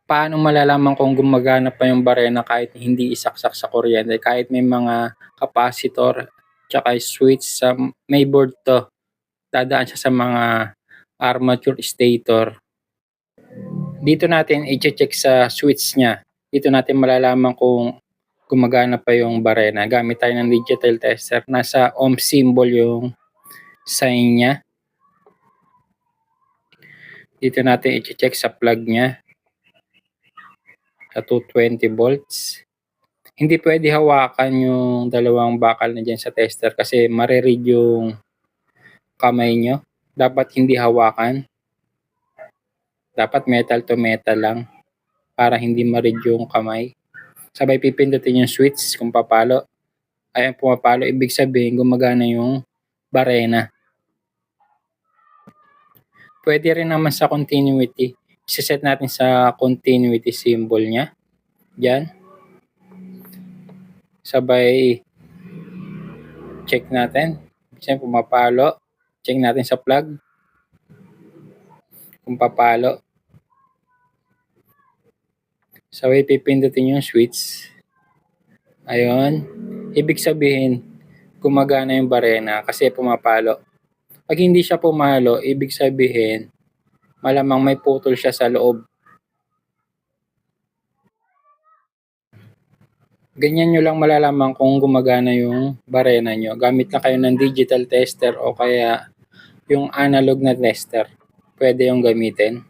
Paano malalaman kung gumagana pa yung barena kahit hindi isaksak sa kuryente, kahit may mga capacitor tsaka switch sa may board 'to, dadaan siya sa mga armature stator. Dito natin iche-check sa switch niya. Dito natin malalaman kung gumagana pa yung barena gamit tayo ng digital tester. Nasa ohm symbol yung sign niya. Dito natin iche-check sa plug niya, sa 220 volts. Hindi pwede hawakan yung dalawang bakal na diyan sa tester kasi mare-read yung kamay nyo. Dapat hindi hawakan. Dapat metal to metal lang para hindi ma-read yung kamay. Sabay pipindutin yung switch kung papalo. Ayan, pumapalo. Ibig sabihin gumagana yung barena. Pwede rin naman sa continuity. Iseset natin sa continuity symbol niya. Diyan. Sabay check natin. Kasi pumapalo. Check natin sa plug. Kung papalo. Sabay pipindutin yung switch. Ayun. Ibig sabihin, gumagana yung barena kasi pumapalo. Pag hindi siya pumalo, ibig sabihin, malamang may putol siya sa loob. Ganyan nyo lang malalaman kung gumagana yung barena nyo. Gamit na kayo ng digital tester o kaya yung analog na tester. Pwede yung gamitin.